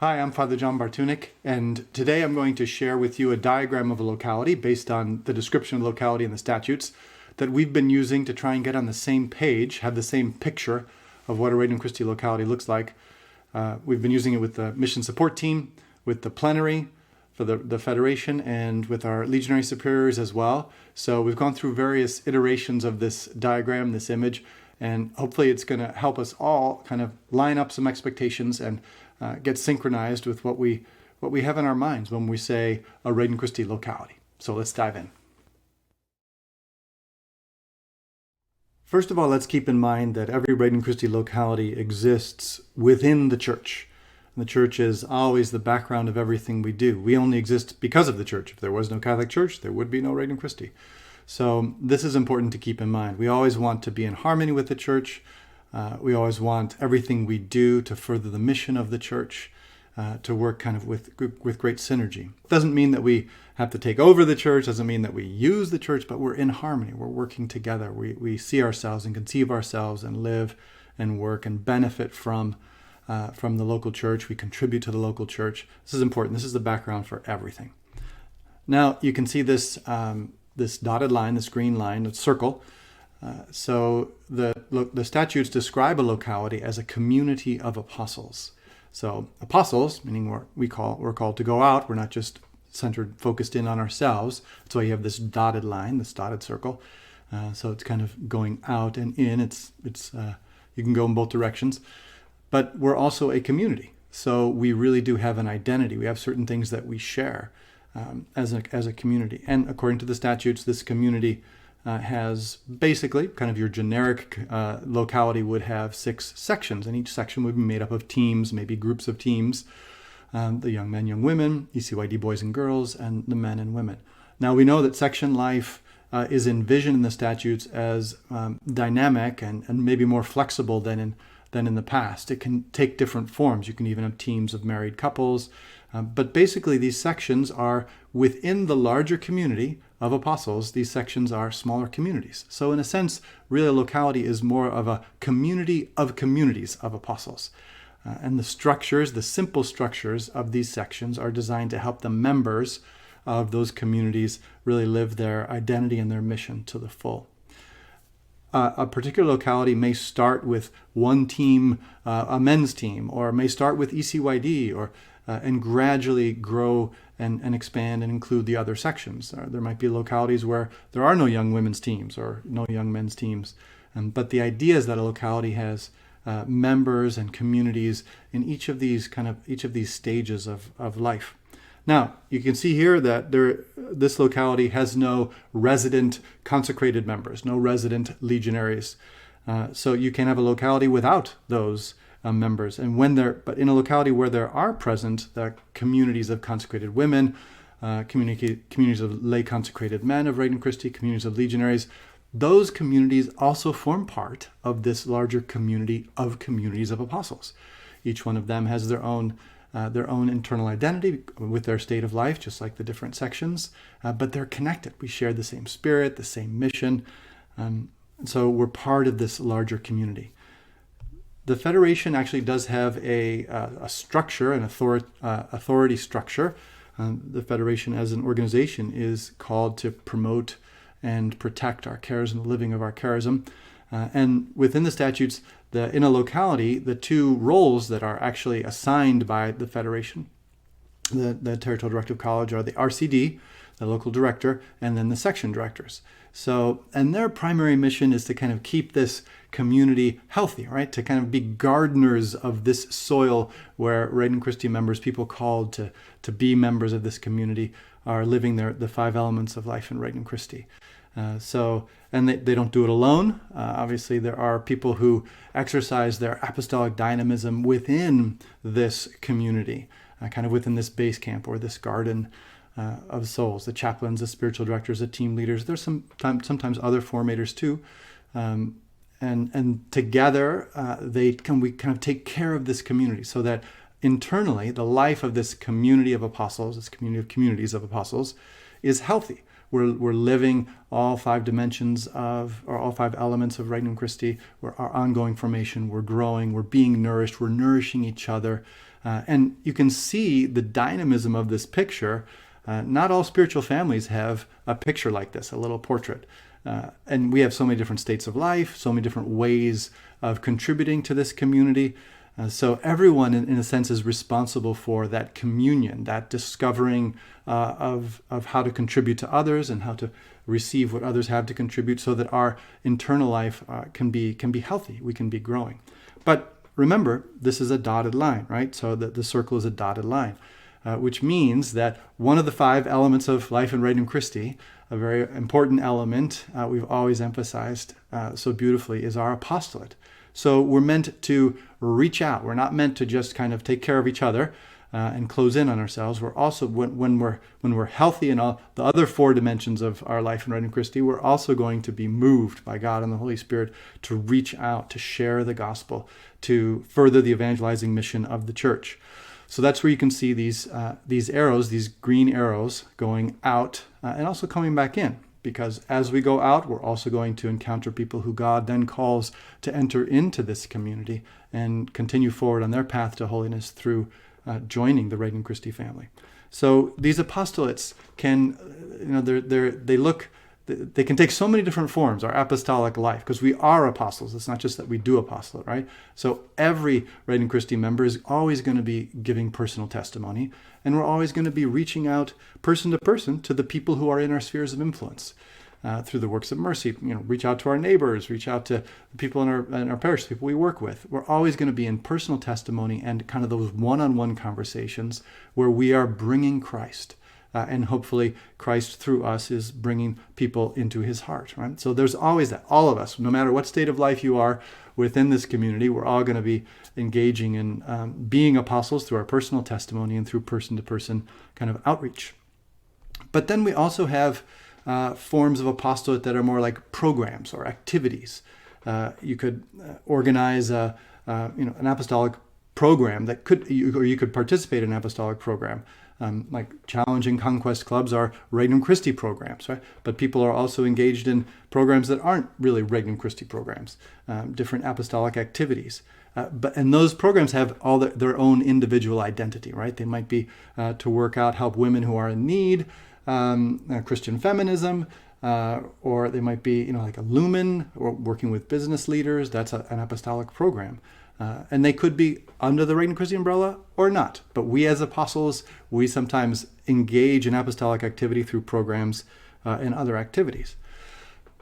Hi, I'm Father John Bartunek, and today I'm going to share with you a diagram of a locality based on the description of the locality in the statutes that we've been using to try and get on the same page, have the same picture of what a Regnum Christi locality looks like. We've been using it with the mission support team, with the plenary for the Federation, and with our legionary superiors as well. So we've gone through various iterations of this diagram, this image, and hopefully it's going to help us all kind of line up some expectations and get synchronized with what we have in our minds when we say a Regnum Christi locality. So let's dive in. First of all, let's keep in mind that every Regnum Christi locality exists within the Church. And the Church is always the background of everything we do. We only exist because of the Church. If there was no Catholic Church, there would be no Regnum Christi. So this is important to keep in mind. We always want to be in harmony with the Church. We always want everything we do to further the mission of the Church, to work kind of with great synergy. It doesn't mean that we have to take over the Church, doesn't mean that we use the Church, but we're in harmony. We're working together. We see ourselves and conceive ourselves and live and work and benefit from the local Church. We contribute to the local Church. This is important. This is the background for everything. Now you can see this this dotted line, this green line, the circle. So the statutes describe a locality as a community of apostles. So apostles, meaning we're called to go out. We're not just focused in on ourselves. That's why you have this dotted line, this dotted circle. So it's kind of going out and in. It's you can go in both directions. But we're also a community. So we really do have an identity. We have certain things that we share as a community. And according to the statutes, this community has basically kind of your generic locality would have 6 sections, and each section would be made up of teams, maybe groups of teams, the young men, young women, ECYD boys and girls, and the men and women. Now we know that section life is envisioned in the statutes as dynamic and maybe more flexible than in the past. It can take different forms. You can even have teams of married couples, but basically these sections are within the larger community of apostles. These sections are smaller communities. So in a sense, really a locality is more of a community of communities of apostles. And the structures, the simple structures of these sections are designed to help the members of those communities really live their identity and their mission to the full. A particular locality may start with one team, a men's team, or may start with ECYD, and gradually grow and expand and include the other sections. There might be localities where there are no young women's teams or no young men's teams. But the idea is that a locality has members and communities in each of these stages of life. Now, you can see here that this locality has no resident consecrated members, no resident legionaries. So you can have a locality without those members. And but in a locality where there are present the communities of consecrated women, communities of lay consecrated men of Regnum Christi, communities of legionaries, those communities also form part of this larger community of communities of apostles. Each one of them has their own internal identity with their state of life, just like the different sections, but they're connected. We share the same spirit, the same mission, so we're part of this larger community. The Federation actually does have a structure, an authority structure. The Federation as an organization is called to promote and protect our charism, the living of our charism. And within the statutes, in a locality, the 2 roles that are actually assigned by the Federation, the Territorial Directive College, are the RCD, the local director, and then the section directors. So, and their primary mission is to kind of keep this community healthy, right? To kind of be gardeners of this soil where Regnum Christi members, people called to be members of this community, are living the 5 elements of life in Regnum Christi. And they don't do it alone. Obviously, there are people who exercise their apostolic dynamism within this community, kind of within this base camp or this garden of souls. The chaplains, the spiritual directors, the team leaders. There's sometimes other formators too. And together we kind of take care of this community so that internally the life of this community of apostles, this community of communities of apostles, is healthy. we're living all five dimensions or all five elements of Regnum Christi. We're our ongoing formation. We're growing. We're being nourished. We're nourishing each other. And you can see the dynamism of this picture. Not all spiritual families have a picture like this, a little portrait. And we have so many different states of life, so many different ways of contributing to this community. So everyone, in a sense, is responsible for that communion, that discovering of how to contribute to others and how to receive what others have to contribute, so that our internal life can be healthy. We can be growing. But remember, this is a dotted line, right? So the circle is a dotted line, which means that one of the five elements of life in Regnum Christi, a very important element we've always emphasized so beautifully, is our apostolate. So we're meant to reach out. We're not meant to just kind of take care of each other and close in on ourselves. We're also, when we're healthy in all the other four dimensions of our life in Regnum Christi, we're also going to be moved by God and the Holy Spirit to reach out, to share the gospel, to further the evangelizing mission of the church. So that's where you can see these arrows, these green arrows, going out and also coming back in. Because as we go out, we're also going to encounter people who God then calls to enter into this community and continue forward on their path to holiness through joining the Regnum Christi family. So these apostolates can, they can take so many different forms, our apostolic life, because we are apostles. It's not just that we do apostolate, right? So every Regnum Christi member is always going to be giving personal testimony, and we're always going to be reaching out person to person to the people who are in our spheres of influence through the works of mercy. Reach out to our neighbors, reach out to the people in our parish, the people we work with. We're always going to be in personal testimony and kind of those one-on-one conversations where we are bringing Christ. And hopefully Christ through us is bringing people into his heart, right? So there's always that. All of us, no matter what state of life you are within this community, we're all going to be engaging in being apostles through our personal testimony and through person-to-person kind of outreach. But then we also have forms of apostolate that are more like programs or activities. You could organize an apostolic program you could participate in an apostolic program. Like challenging conquest clubs are Regnum Christi programs, right? But people are also engaged in programs that aren't really Regnum Christi programs, different apostolic activities. And those programs have all their own individual identity, right? They might be to help women who are in need, Christian feminism, or they might be, like a lumen or working with business leaders. That's an apostolic program. And they could be under the Regnum Christi umbrella or not. But we as apostles, we sometimes engage in apostolic activity through programs and other activities.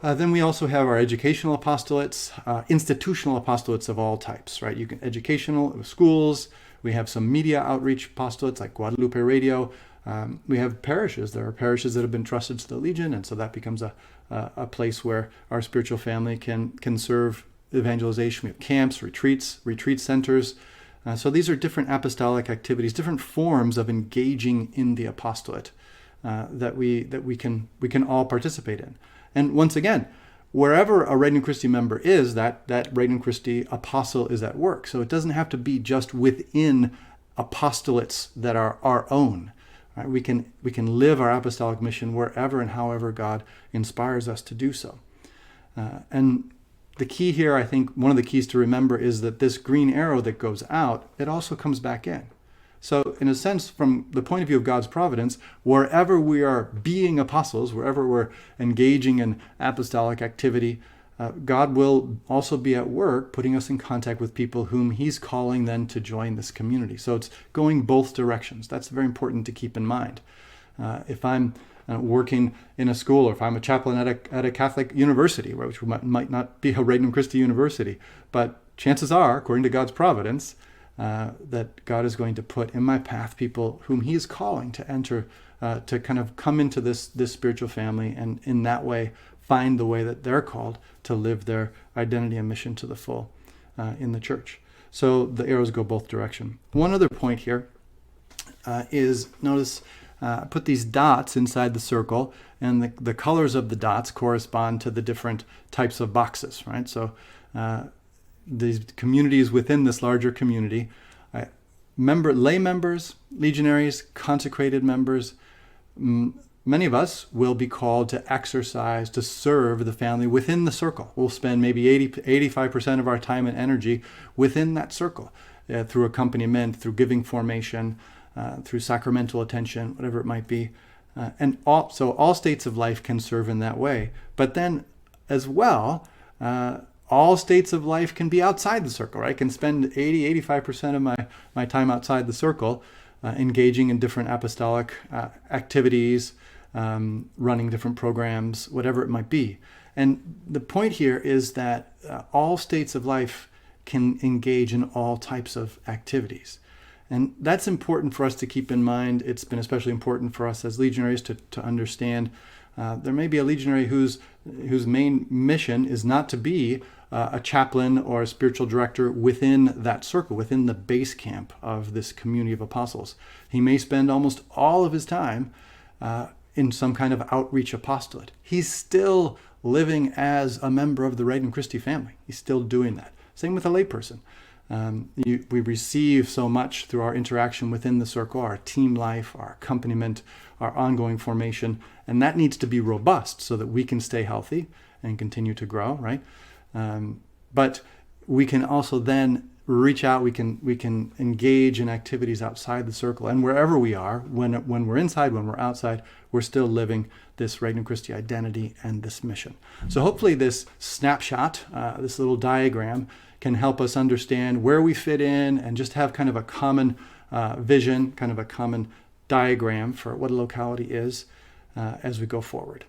Then we also have our educational apostolates, institutional apostolates of all types, right? Educational schools. We have some media outreach apostolates like Guadalupe Radio. We have parishes. There are parishes that have been trusted to the Legion, and so that becomes a place where our spiritual family can serve evangelization. We have camps, retreat centers. So these are different apostolic activities, different forms of engaging in the apostolate that we can all participate in. And once again, wherever a Regnum Christi member is, that Regnum Christi apostle is at work. So it doesn't have to be just within apostolates that are our own. Right? We can live our apostolic mission wherever and however God inspires us to do so. And the key here, I think, one of the keys to remember is that this green arrow that goes out, it also comes back in. So in a sense, from the point of view of God's providence, wherever we are being apostles, wherever we're engaging in apostolic activity, God will also be at work putting us in contact with people whom he's calling then to join this community. So it's going both directions. That's very important to keep in mind. If I'm working in a school, or if I'm a chaplain at a Catholic university, which might not be a Regnum Christi university, but chances are, according to God's providence, that God is going to put in my path people whom he is calling to enter, to kind of come into this spiritual family, and in that way find the way that they're called to live their identity and mission to the full in the church. So the arrows go both directions. One other point here is, notice, put these dots inside the circle, and the colors of the dots correspond to the different types of boxes, right? So these communities within this larger community, lay members, legionaries, consecrated members, many of us will be called to exercise, to serve the family within the circle. We'll spend maybe 85% of our time and energy within that circle, through accompaniment, through giving formation, through sacramental attention, whatever it might be. So all states of life can serve in that way. But then as well, all states of life can be outside the circle, right? I can spend 85% of my time outside the circle, engaging in different apostolic activities, running different programs, whatever it might be. And the point here is that all states of life can engage in all types of activities. And that's important for us to keep in mind. It's been especially important for us as legionaries to understand. There may be a legionary whose main mission is not to be a chaplain or a spiritual director within that circle, within the base camp of this community of apostles. He may spend almost all of his time in some kind of outreach apostolate. He's still living as a member of the Regnum Christi family. He's still doing that. Same with a layperson. We receive so much through our interaction within the circle, our team life, our accompaniment, our ongoing formation, and that needs to be robust so that we can stay healthy and continue to grow, right? But we can also then reach out, we can engage in activities outside the circle, and wherever we are, when we're inside, when we're outside, we're still living this Regnum Christi identity and this mission. So hopefully this snapshot, this little diagram, can help us understand where we fit in and just have kind of a common vision, kind of a common diagram for what a locality is as we go forward.